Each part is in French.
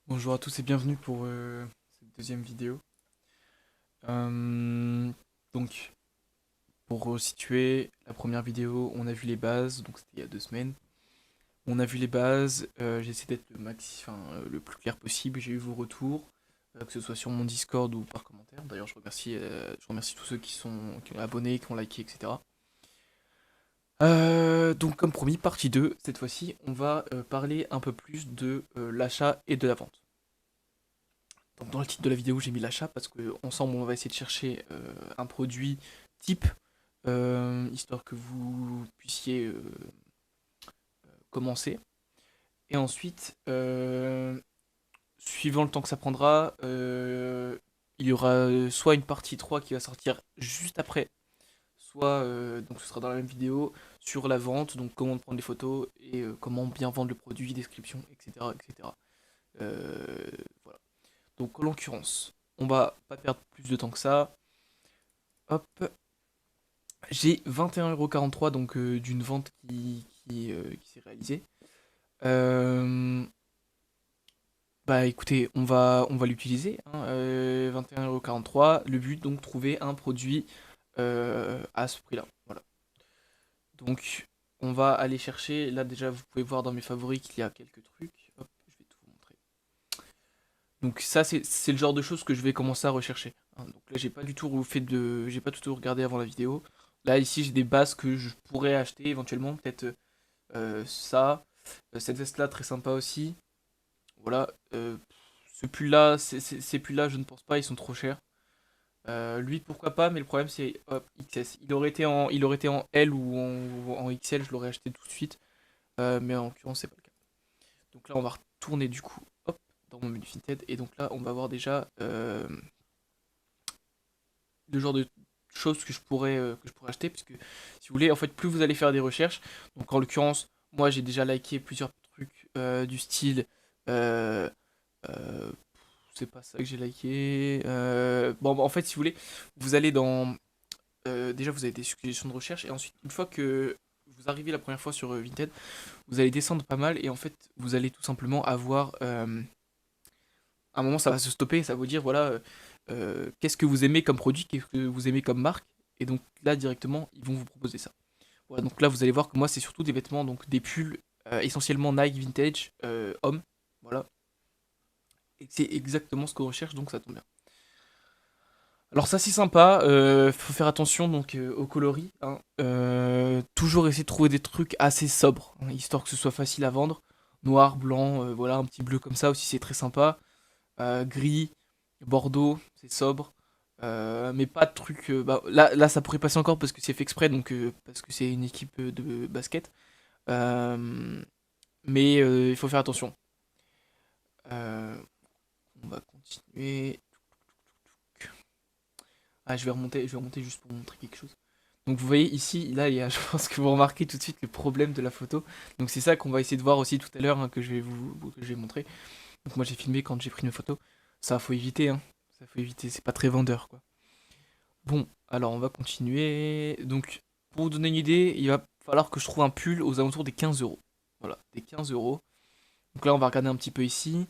Bonjour à tous et bienvenue pour cette deuxième vidéo. Euh, donc, pour resituer, la première vidéo, on a vu les bases, donc c'était il y a 2 semaines. On a vu les bases, j'ai essayé d'être le plus clair possible, j'ai eu vos retours, que ce soit sur mon Discord ou par commentaire. D'ailleurs, je remercie tous ceux qui ont abonné, qui ont liké, etc. Donc, comme promis, partie 2 cette fois-ci, on va parler un peu plus de l'achat et de la vente. Donc dans le titre de la vidéo, j'ai mis l'achat parce que ensemble, on va essayer de chercher un produit type, histoire que vous puissiez commencer. Et ensuite, suivant le temps que ça prendra, il y aura soit une partie 3 qui va sortir juste après, soit donc ce sera dans la même vidéo sur la vente, donc comment prendre les photos et comment bien vendre le produit, description, etc. etc. Voilà. Donc en l'occurrence, on va pas perdre plus de temps que ça. Hop, j'ai 21,43 € donc d'une vente qui s'est réalisée. Euh, Bah écoutez, on va l'utiliser, hein, 21,43 €. Le but donc trouver un produit à ce prix-là. Voilà. Donc on va aller chercher. Là déjà vous pouvez voir dans mes favoris qu'il y a quelques trucs. Hop, je vais tout vous montrer. Donc ça c'est le genre de choses que je vais commencer à rechercher, hein. Donc là j'ai pas du tout regardé avant la vidéo. Là ici j'ai des bases que je pourrais acheter éventuellement, peut-être ça, cette veste là très sympa aussi. Voilà, ce pull là, ces pulls là je ne pense pas, ils sont trop chers. Lui pourquoi pas, mais le problème c'est hop, XS. Il aurait été en L ou en XL, je l'aurais acheté tout de suite. Mais en l'occurrence c'est pas le cas. Donc là on va retourner du coup, hop, dans mon menu Vinted, et donc là on va voir déjà le genre de choses que je pourrais acheter, puisque si vous voulez, en fait, plus vous allez faire des recherches, donc en l'occurrence, moi j'ai déjà liké plusieurs trucs du style, euh, euh, c'est pas ça que j'ai liké, bon, bah, en fait, si vous voulez, vous allez dans, déjà vous avez des suggestions de recherche, et ensuite, une fois que vous arrivez la première fois sur Vinted, vous allez descendre pas mal, et en fait, vous allez tout simplement avoir, à un moment, ça va se stopper, ça va vous dire, voilà, qu'est-ce que vous aimez comme produit, qu'est-ce que vous aimez comme marque, et donc là, directement, ils vont vous proposer ça. Voilà, donc là, vous allez voir que moi, c'est surtout des vêtements, donc des pulls, essentiellement Nike Vintage, homme, voilà, et c'est exactement ce qu'on recherche, donc ça tombe bien. Alors ça, c'est sympa, faut faire attention donc aux coloris, hein. Toujours essayer de trouver des trucs assez sobres, hein, histoire que ce soit facile à vendre. Noir, blanc, voilà, un petit bleu comme ça aussi, c'est très sympa. Gris, Bordeaux, c'est sobre. Mais pas de trucs. Bah, là, ça pourrait passer encore parce que c'est fait exprès, donc parce que c'est une équipe de basket. Euh, mais il faut faire attention. Euh, on va continuer. Ah, je vais remonter juste pour vous montrer quelque chose. Donc vous voyez ici, là, je pense que vous remarquez tout de suite le problème de la photo. Donc c'est ça qu'on va essayer de voir aussi tout à l'heure, hein, que je vais montrer. Donc moi j'ai filmé quand j'ai pris une photo. Ça faut éviter, hein. Ça faut éviter, c'est pas très vendeur quoi. Bon, alors on va continuer. Donc, pour vous donner une idée, il va falloir que je trouve un pull aux alentours des 15 €. Voilà, des 15 €. Donc là, on va regarder un petit peu ici.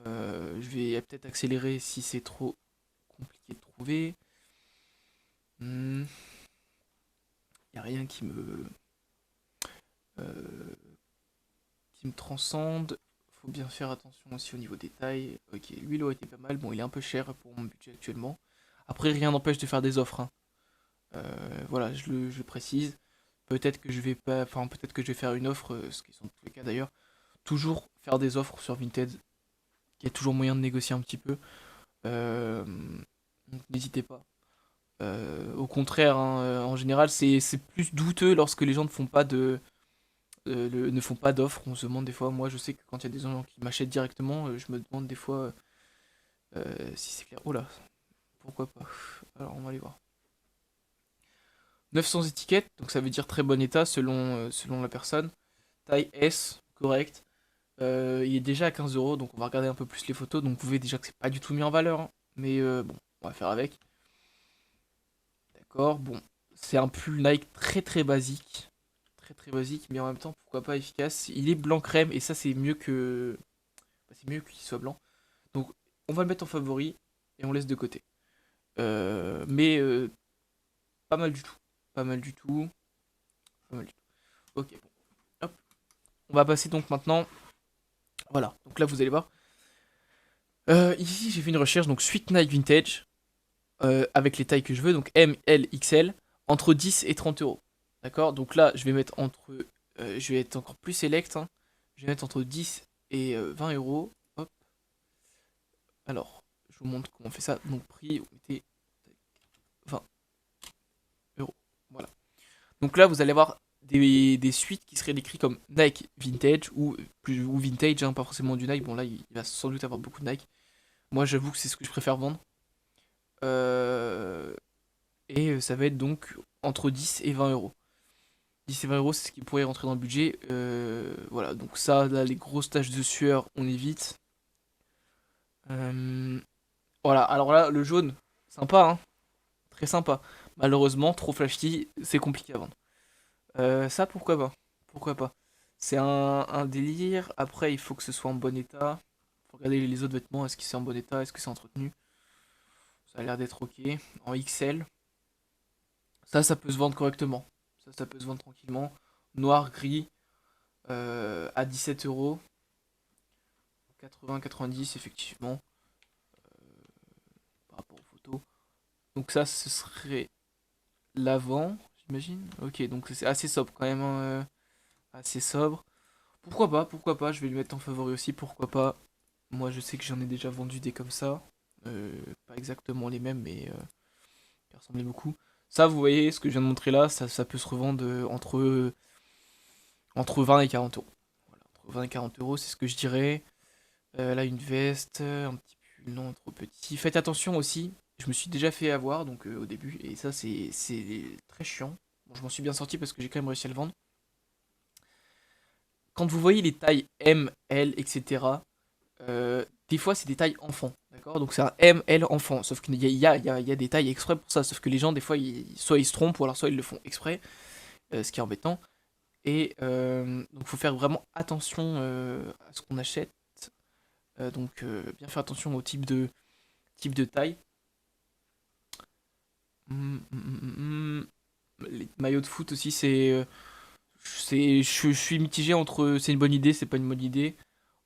Je vais peut-être accélérer si c'est trop compliqué de trouver. Il n'y a rien euh, qui me transcende. Faut bien faire attention aussi au niveau des tailles. Ok, lui, il aurait été pas mal. Bon, il est un peu cher pour mon budget actuellement. Après, rien n'empêche de faire des offres, hein. Voilà, je le précise. Peut-être que je vais pas, enfin peut-être que je vais faire une offre, ce qui sont tous les cas d'ailleurs. Toujours faire des offres sur Vinted. Il y a toujours moyen de négocier un petit peu. Euh, donc n'hésitez pas. Au contraire, hein, en général, c'est plus douteux lorsque les gens ne font pas d'offres. On se demande des fois. Moi, je sais que quand il y a des gens qui m'achètent directement, je me demande des fois si c'est clair. Oh là, pourquoi pas. Alors on va aller voir. 900 étiquettes, donc ça veut dire très bon état selon la personne. Taille S, correct. Il est déjà à 15 €, donc on va regarder un peu plus les photos. Donc vous voyez déjà que c'est pas du tout mis en valeur, hein. Mais bon, on va faire avec. D'accord, bon. C'est un pull Nike très très basique. Très très basique, mais en même temps, pourquoi pas efficace. Il est blanc crème, et ça c'est mieux que. Bah, c'est mieux qu'il soit blanc. Donc on va le mettre en favori et on laisse de côté. Mais pas mal du tout. Pas mal du tout. Pas mal du tout. Ok, bon. Hop. On va passer donc maintenant. Voilà. Donc là, vous allez voir. Ici, j'ai fait une recherche. Donc, suite Nike Vintage. Avec les tailles que je veux. Donc, M, L, XL. Entre 10 et 30 euros. D'accord. Donc là, je vais mettre entre. Je vais être encore plus select. Hein. Je vais mettre entre 10 et 20 euros. Hop. Alors, je vous montre comment on fait ça. Donc, prix, vous mettez 20 euros. Voilà. Donc là, vous allez avoir des suites qui seraient décrites comme Nike Vintage ou Vintage, hein, pas forcément du Nike. Bon, là, il va sans doute avoir beaucoup de Nike. Moi, j'avoue que c'est ce que je préfère vendre. Euh, et ça va être donc entre 10 et 20 euros. 10 et 20 euros, c'est ce qui pourrait rentrer dans le budget. Voilà, donc ça, là, les grosses taches de sueur, on évite. Euh, voilà, alors là, le jaune, sympa, hein, très sympa. Malheureusement, trop flashy, c'est compliqué à vendre. Ça, pourquoi pas? Pourquoi pas? C'est un délire. Après, il faut que ce soit en bon état. Faut regarder les autres vêtements. Est-ce que c'est en bon état? Est-ce que c'est entretenu? Ça a l'air d'être ok. En XL. Ça peut se vendre correctement. Ça peut se vendre tranquillement. Noir, gris. À 17 euros. 80-90, effectivement. Par rapport aux photos. Donc ça, ce serait l'avant, j'imagine. Ok, donc c'est assez sobre quand même, hein, assez sobre. Pourquoi pas, je vais le mettre en favori aussi, pourquoi pas. Moi je sais que j'en ai déjà vendu des comme ça. Pas exactement les mêmes, mais qui ressemblaient beaucoup. Ça, vous voyez, ce que je viens de montrer là, ça peut se revendre entre 20 et 40 euros. Voilà, entre 20 et 40 euros, c'est ce que je dirais. Là, une veste, un petit pull, non, trop petit. Faites attention aussi, je me suis déjà fait avoir donc au début, et ça, c'est très chiant. Bon, je m'en suis bien sorti parce que j'ai quand même réussi à le vendre. Quand vous voyez les tailles M, L, etc., des fois c'est des tailles enfants, d'accord? Donc c'est un M, L enfant, sauf qu'il y a des tailles exprès pour ça, sauf que les gens des fois soit ils se trompent ou alors soit ils le font exprès, ce qui est embêtant. Et donc il faut faire vraiment attention à ce qu'on achète, donc bien faire attention au type de taille. Les maillots de foot aussi, je suis mitigé entre c'est une bonne idée, c'est pas une bonne idée.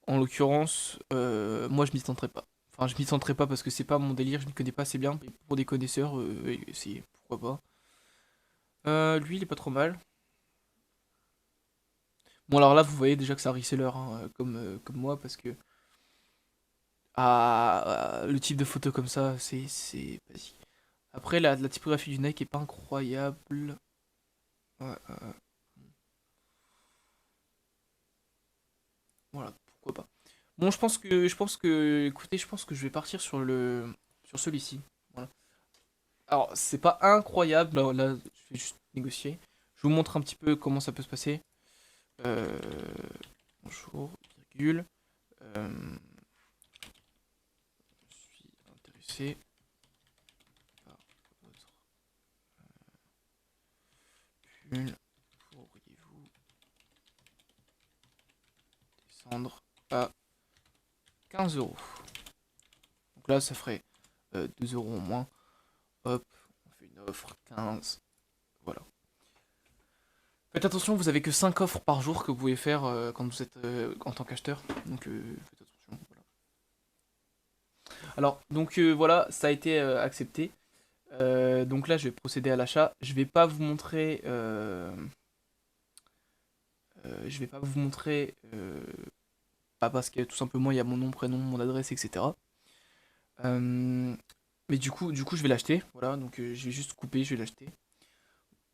En l'occurrence, moi je m'y tenterai pas. Enfin, je m'y tenterai pas parce que c'est pas mon délire, je ne connais pas assez bien. Mais pour des connaisseurs, essayez, pourquoi pas. Lui, il est pas trop mal. Bon, alors là, vous voyez déjà que c'est un reseller, hein, comme moi, parce que le type de photo comme ça, c'est basique. Après, la typographie du Nike est pas incroyable. Ouais, voilà, pourquoi pas. Bon, écoutez, je pense que je vais partir sur celui-ci. Voilà. Alors, c'est pas incroyable, là, je vais juste négocier. Je vous montre un petit peu comment ça peut se passer. Euh, Bonjour, virgule. Je suis intéressé par votre pull. Pourriez-vous descendre à 15 euros? Donc là, ça ferait 2 euros en moins. Hop, on fait une offre 15. Voilà. Faites attention, vous avez que 5 offres par jour que vous pouvez faire quand vous êtes en tant qu'acheteur. Donc faites attention. Voilà. Alors, donc voilà, ça a été accepté. Donc là, je vais procéder à l'achat. Je vais pas vous montrer, pas parce que tout simplement il y a mon nom, prénom, mon adresse, etc. Euh, mais du coup, je vais l'acheter. Voilà, donc je vais juste couper, je vais l'acheter.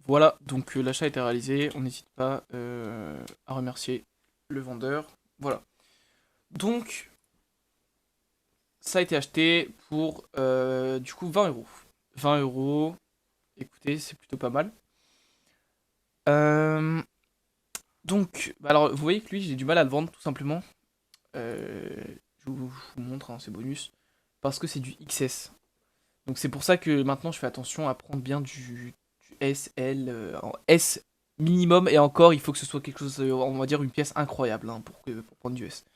Voilà, donc l'achat a été réalisé. On n'hésite pas à remercier le vendeur. Voilà. Donc, ça a été acheté pour du coup 20 euros. 20 euros, écoutez, c'est plutôt pas mal. Euh, donc, bah alors, vous voyez que lui, j'ai du mal à le vendre tout simplement. Euh, je vous montre, hein, c'est bonus. Parce que c'est du XS. Donc, c'est pour ça que maintenant, je fais attention à prendre bien du S, L, en S minimum. Et encore, il faut que ce soit quelque chose, on va dire une pièce incroyable hein, pour prendre du S.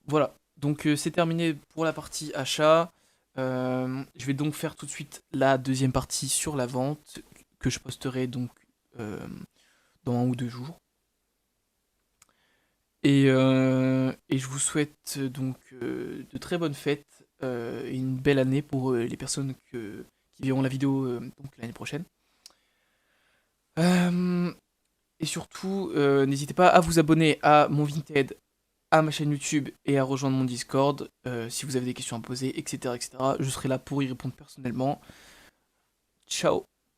Voilà. Donc c'est terminé pour la partie achat. Je vais donc faire tout de suite la deuxième partie sur la vente que je posterai donc euh, dans 1 ou 2 jours. Et je vous souhaite donc de très bonnes fêtes et une belle année pour les personnes qui verront la vidéo donc l'année prochaine. Euh, et surtout, n'hésitez pas à vous abonner à mon Vinted, à ma chaîne YouTube et à rejoindre mon Discord si vous avez des questions à poser, etc., etc. Je serai là pour y répondre personnellement. Ciao!